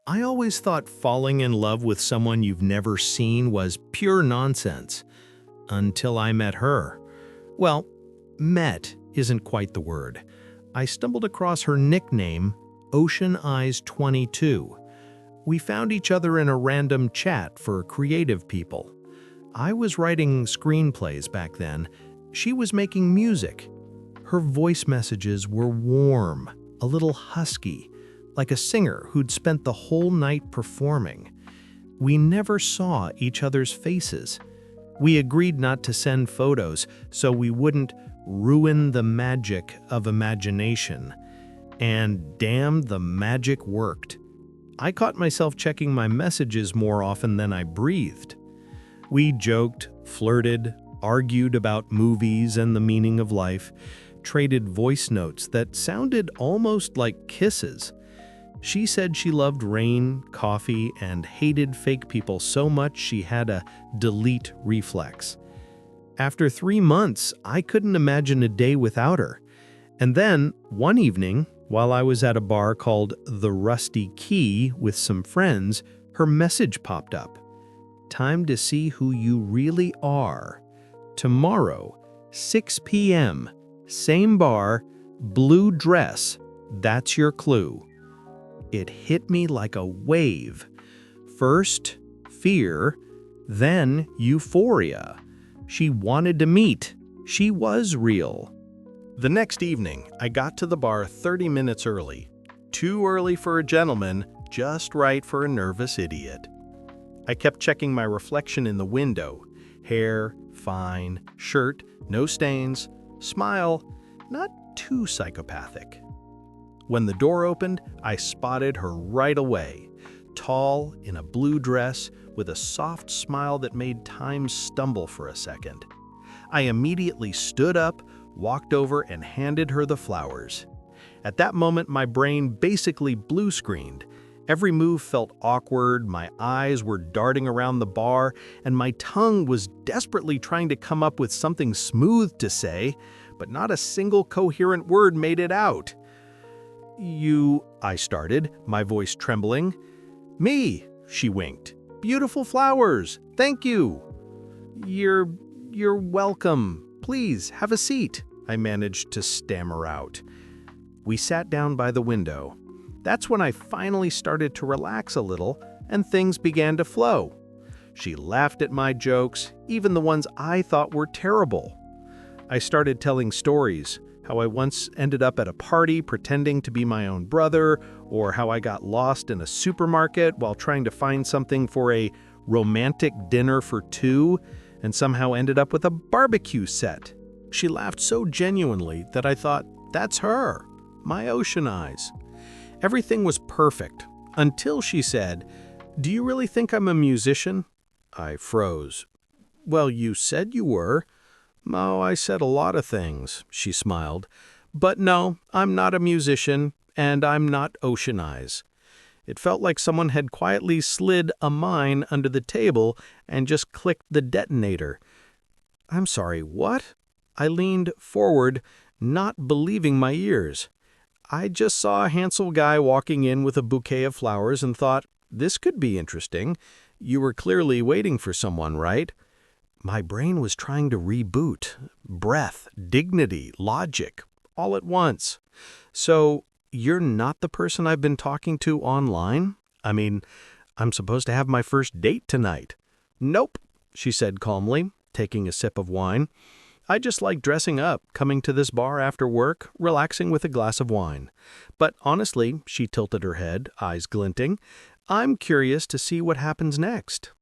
I always thought falling in love with someone you've never seen was pure nonsense. Until I met her. Well, met isn't quite the word. I stumbled across her nickname, Ocean Eyes 22. We found each other in a random chat for creative people. I was writing screenplays back then. She was making music. Her voice messages were warm, a little husky, like a singer who'd spent the whole night performing. We never saw each other's faces. We agreed not to send photos so we wouldn't ruin the magic of imagination. And damn, the magic worked. I caught myself checking my messages more often than I breathed. We joked, flirted, argued about movies and the meaning of life, traded voice notes that sounded almost like kisses. She said she loved rain, coffee, and hated fake people so much she had a delete reflex. After 3 months, I couldn't imagine a day without her. And then, one evening, while I was at a bar called The Rusty Key with some friends, her message popped up. Time to see who you really are. Tomorrow, 6 p.m., same bar, blue dress. That's your clue. It hit me like a wave. First, fear, then euphoria. She wanted to meet. She was real. The next evening, I got to the bar 30 minutes early. Too early for a gentleman, just right for a nervous idiot. I kept checking my reflection in the window. Hair, fine, shirt, no stains, smile, not too psychopathic. When the door opened, I spotted her right away. Tall, in a blue dress, with a soft smile that made time stumble for a second. I immediately stood up, walked over, and handed her the flowers. At that moment, my brain basically blue-screened. Every move felt awkward, my eyes were darting around the bar, and my tongue was desperately trying to come up with something smooth to say, but not a single coherent word made it out. I started, my voice trembling. Me, she winked. Beautiful flowers, thank you. You're welcome. Please, have a seat, I managed to stammer out. We sat down by the window. That's when I finally started to relax a little, and things began to flow. She laughed at my jokes, even the ones I thought were terrible. I started telling stories, how I once ended up at a party pretending to be my own brother, or how I got lost in a supermarket while trying to find something for a romantic dinner for two, and somehow ended up with a barbecue set. She laughed so genuinely that I thought, that's her, my Ocean Eyes. Everything was perfect, until she said, "Do you really think I'm a musician?" I froze. "Well, you said you were." "Oh, I said a lot of things," she smiled. "But no, I'm not a musician, and I'm not Ocean Eyes." It felt like someone had quietly slid a mine under the table and just clicked the detonator. "I'm sorry, what?" I leaned forward, not believing my ears. I just saw a handsome guy walking in with a bouquet of flowers and thought, this could be interesting. You were clearly waiting for someone, right? My brain was trying to reboot. Breath, dignity, logic, all at once. "So, you're not the person I've been talking to online? I mean, I'm supposed to have my first date tonight." "Nope," she said calmly, taking a sip of wine. "I just like dressing up, coming to this bar after work, relaxing with a glass of wine. But honestly," she tilted her head, eyes glinting, "I'm curious to see what happens next."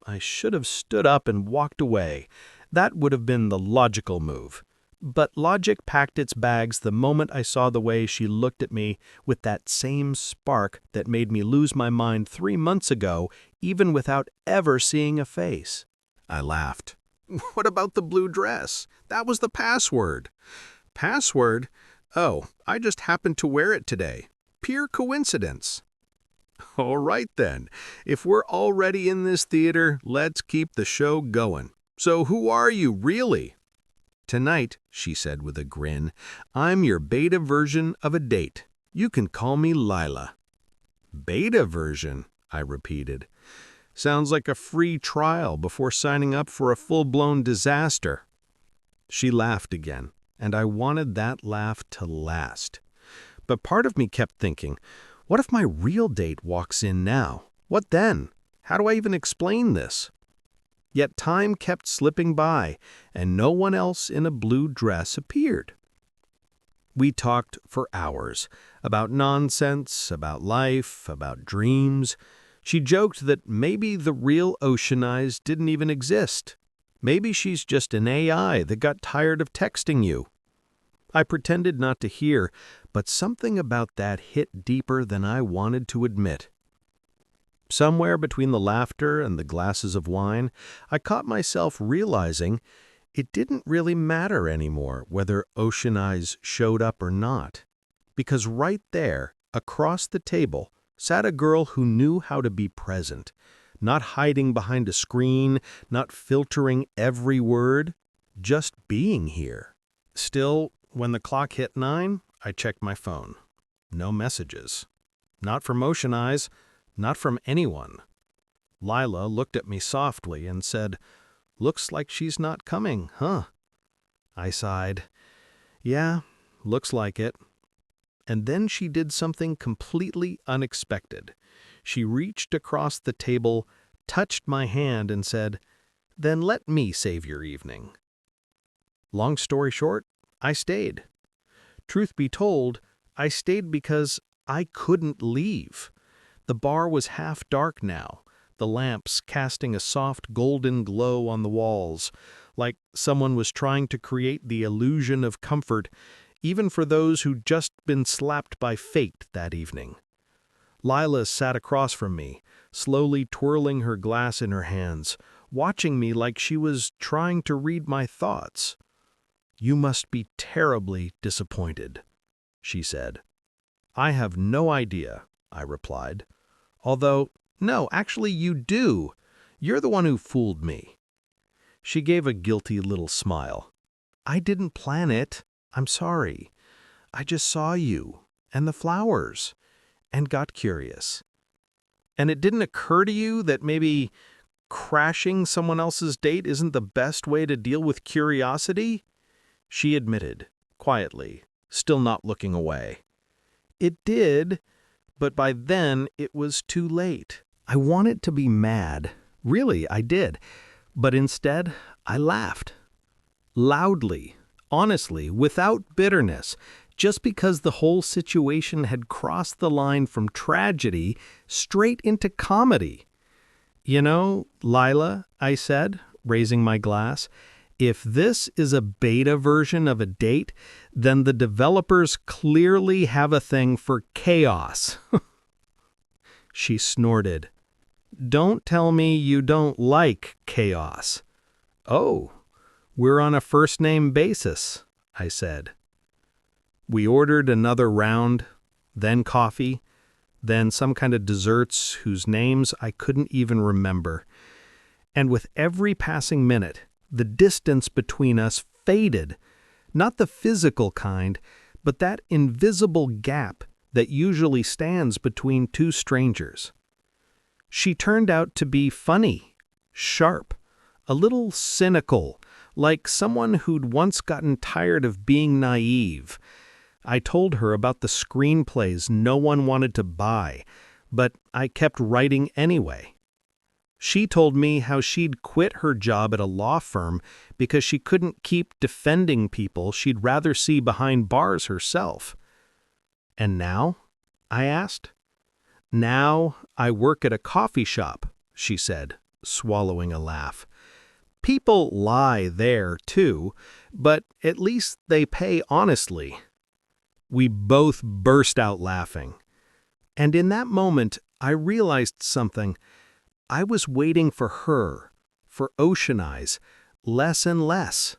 I should have stood up and walked away. That would have been the logical move. But logic packed its bags the moment I saw the way she looked at me with that same spark that made me lose my mind 3 months ago, even without ever seeing a face. I laughed. "What about the blue dress? That was the password." "Password? Oh, I just happened to wear it today. Pure coincidence." "All right then. If we're already in this theater, let's keep the show going. So who are you, really?" "Tonight," she said with a grin, "I'm your beta version of a date. You can call me Lila." Beta version, I repeated. Sounds like a free trial before signing up for a full-blown disaster. She laughed again, and I wanted that laugh to last. But part of me kept thinking, what if my real date walks in now? What then? How do I even explain this? Yet time kept slipping by, and no one else in a blue dress appeared. We talked for hours, about nonsense, about life, about dreams. She joked that maybe the real Ocean Eyes didn't even exist. Maybe she's just an AI that got tired of texting you. I pretended not to hear, but something about that hit deeper than I wanted to admit. Somewhere between the laughter and the glasses of wine, I caught myself realizing it didn't really matter anymore whether Ocean Eyes showed up or not. Because right there, across the table, sat a girl who knew how to be present, not hiding behind a screen, not filtering every word, just being here. Still, when the clock hit 9, I checked my phone. No messages. Not from Ocean Eyes, not from anyone. Lila looked at me softly and said, "Looks like she's not coming, huh?" I sighed. Yeah, looks like it. And then she did something completely unexpected. She reached across the table, touched my hand, and said, "Then let me save your evening." Long story short, I stayed. Truth be told, I stayed because I couldn't leave. The bar was half dark now, the lamps casting a soft golden glow on the walls, like someone was trying to create the illusion of comfort, even for those who'd just been slapped by fate that evening. Lila sat across from me, slowly twirling her glass in her hands, watching me like she was trying to read my thoughts. "You must be terribly disappointed," she said. "I have no idea," I replied. "Although, no, actually you do. You're the one who fooled me." She gave a guilty little smile. "I didn't plan it. I'm sorry. I just saw you, and the flowers, and got curious. And it didn't occur to you that maybe crashing someone else's date isn't the best way to deal with curiosity?" She admitted, quietly, still not looking away. "It did, but by then it was too late." I wanted to be mad. Really, I did. But instead, I laughed. Loudly, honestly, without bitterness, just because the whole situation had crossed the line from tragedy straight into comedy. "You know, Lila," I said, raising my glass, "if this is a beta version of a date, then the developers clearly have a thing for chaos." She snorted. "Don't tell me you don't like chaos." "Oh, we're on a first-name basis," I said. We ordered another round, then coffee, then some kind of desserts whose names I couldn't even remember. And with every passing minute, the distance between us faded, not the physical kind, but that invisible gap that usually stands between two strangers. She turned out to be funny, sharp, a little cynical, like someone who'd once gotten tired of being naive. I told her about the screenplays no one wanted to buy, but I kept writing anyway. She told me how she'd quit her job at a law firm because she couldn't keep defending people she'd rather see behind bars herself. "And now?" I asked. "Now I work at a coffee shop," she said, swallowing a laugh. "People lie there, too, but at least they pay honestly." We both burst out laughing. And in that moment, I realized something. I was waiting for her, for Ocean Eyes, less and less.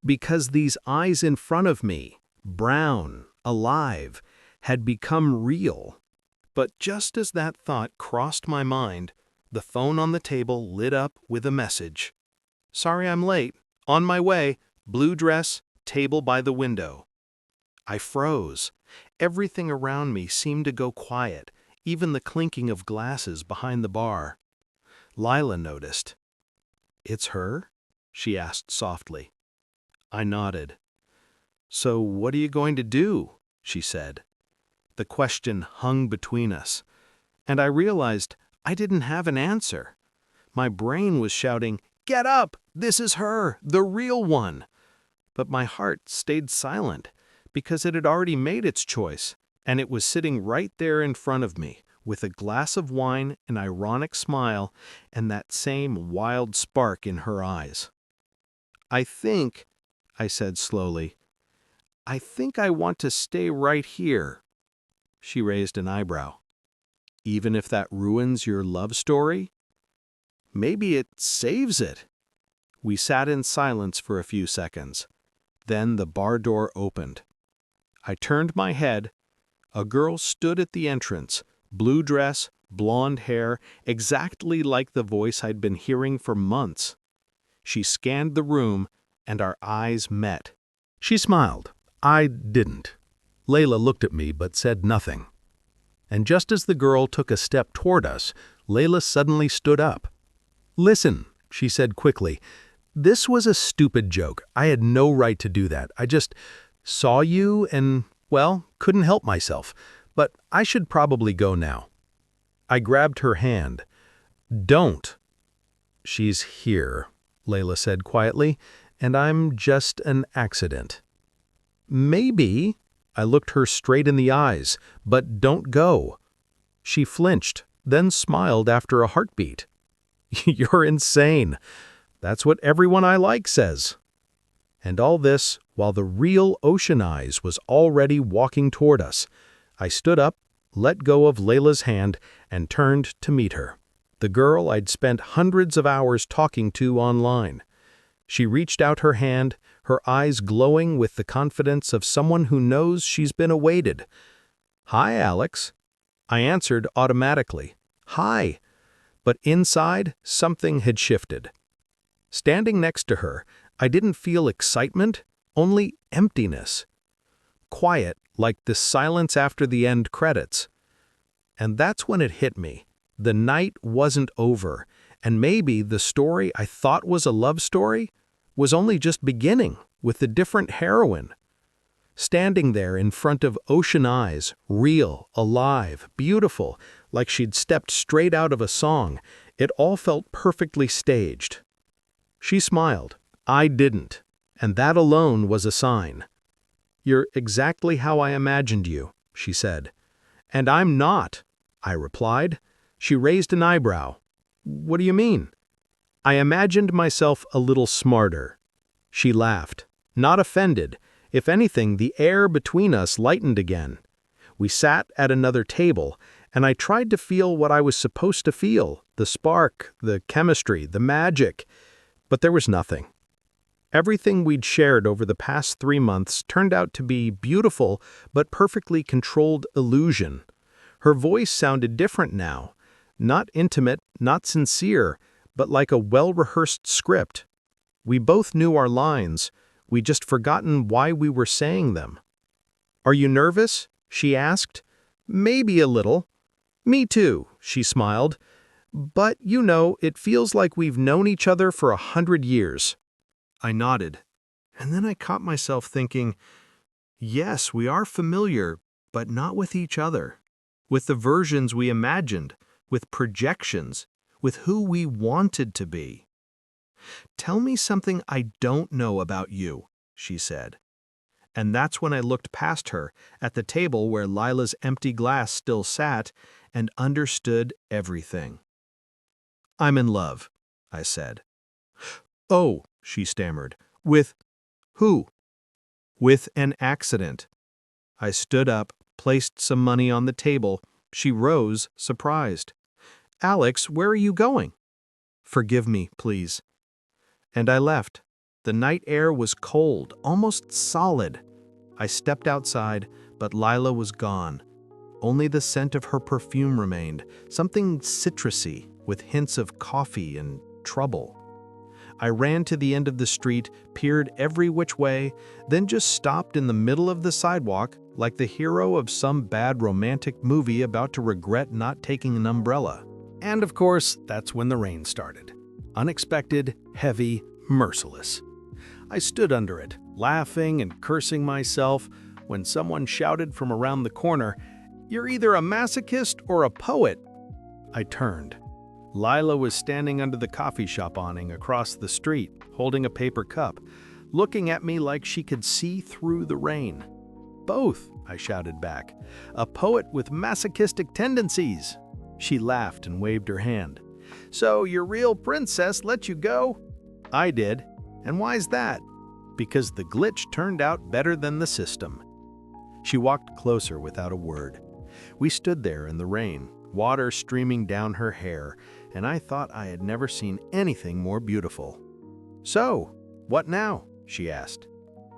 Because these eyes in front of me, brown, alive, had become real. But just as that thought crossed my mind, the phone on the table lit up with a message. "Sorry I'm late. On my way. Blue dress, table by the window." I froze. Everything around me seemed to go quiet. even the clinking of glasses behind the bar. Lila noticed. "It's her?" she asked softly. I nodded. "So what are you going to do?" she said. The question hung between us, and I realized I didn't have an answer. My brain was shouting, "Get up! This is her, the real one!" But my heart stayed silent because it had already made its choice, and it was sitting right there in front of me, with a glass of wine, an ironic smile, and that same wild spark in her eyes. I think," I said slowly, "I think I want to stay right here." She raised an eyebrow. "Even if that ruins your love story?" "Maybe it saves it." We sat in silence for a few seconds. Then the bar door opened. I turned my head. A girl stood at the entrance, blue dress, blonde hair, exactly like the voice I'd been hearing for months. She scanned the room, and our eyes met. She smiled. I didn't. Layla looked at me but said nothing. And just as the girl took a step toward us, Layla suddenly stood up. "Listen," she said quickly, "this was a stupid joke. I had no right to do that. I just saw you and, well, couldn't help myself. But I should probably go now." I grabbed her hand. "Don't." "She's here," Layla said quietly, "and I'm just an accident." "Maybe." I looked her straight in the eyes, "but don't go." She flinched, then smiled after a heartbeat. "You're insane. That's what everyone I like says." And all this while the real Ocean Eyes was already walking toward us. I stood up, let go of Layla's hand, and turned to meet her. The girl I'd spent hundreds of hours talking to online. She reached out her hand, her eyes glowing with the confidence of someone who knows she's been awaited. "Hi, Alex." I answered automatically. "Hi." But inside, something had shifted. Standing next to her, I didn't feel excitement, only emptiness. Quiet, like the silence after the end credits. And that's when it hit me. The night wasn't over, and maybe the story I thought was a love story was only just beginning with a different heroine. Standing there in front of Ocean Eyes, real, alive, beautiful, like she'd stepped straight out of a song, it all felt perfectly staged. She smiled. I didn't, and that alone was a sign. "You're exactly how I imagined you," she said. "And I'm not," I replied. She raised an eyebrow. "What do you mean?" "I imagined myself a little smarter." She laughed, not offended. If anything, the air between us lightened again. We sat at another table, and I tried to feel what I was supposed to feel, the spark, the chemistry, the magic. But there was nothing. Everything we'd shared over the past 3 months turned out to be beautiful but perfectly controlled illusion. Her voice sounded different now. Not intimate, not sincere, but like a well-rehearsed script. We both knew our lines. We'd just forgotten why we were saying them. "Are you nervous?" she asked. "Maybe a little." "Me too," she smiled. "But, you know, it feels like we've known each other for 100 years. I nodded. And then I caught myself thinking, yes, we are familiar, but not with each other. With the versions we imagined, with projections, with who we wanted to be. "Tell me something I don't know about you," she said. And that's when I looked past her, at the table where Lila's empty glass still sat, and understood everything. "I'm in love," I said. "Oh," she stammered. "With who?" "With an accident." I stood up, placed some money on the table. She rose, surprised. "Alex, where are you going?" "Forgive me, please." And I left. The night air was cold, almost solid. I stepped outside, but Lila was gone. Only the scent of her perfume remained, something citrusy, with hints of coffee and trouble. I ran to the end of the street, peered every which way, then just stopped in the middle of the sidewalk, like the hero of some bad romantic movie about to regret not taking an umbrella. And of course, that's when the rain started. Unexpected, heavy, merciless. I stood under it, laughing and cursing myself, when someone shouted from around the corner, "You're either a masochist or a poet." I turned. Lila was standing under the coffee shop awning across the street, holding a paper cup, looking at me like she could see through the rain. "Both," I shouted back. "A poet with masochistic tendencies." She laughed and waved her hand. "So your real princess let you go?" "I did. And why's that?" "Because the glitch turned out better than the system." She walked closer without a word. We stood there in the rain, water streaming down her hair, and I thought I had never seen anything more beautiful. "So, what now?" she asked.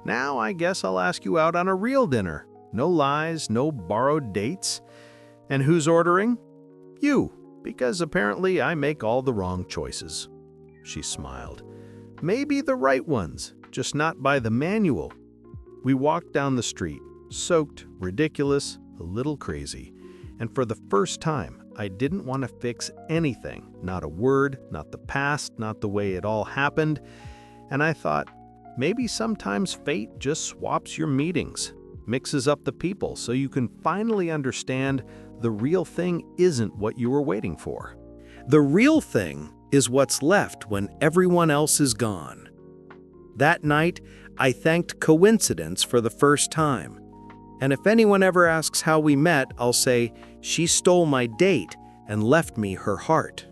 "Now I guess I'll ask you out on a real dinner. No lies, no borrowed dates. And who's ordering?" "You, because apparently I make all the wrong choices." She smiled. "Maybe the right ones, just not by the manual." We walked down the street, soaked, ridiculous, a little crazy. And for the first time, I didn't want to fix anything, not a word, not the past, not the way it all happened. And I thought, maybe sometimes fate just swaps your meetings, mixes up the people so you can finally understand the real thing isn't what you were waiting for. The real thing is what's left when everyone else is gone. That night, I thanked coincidence for the first time. And if anyone ever asks how we met, I'll say, she stole my date and left me her heart.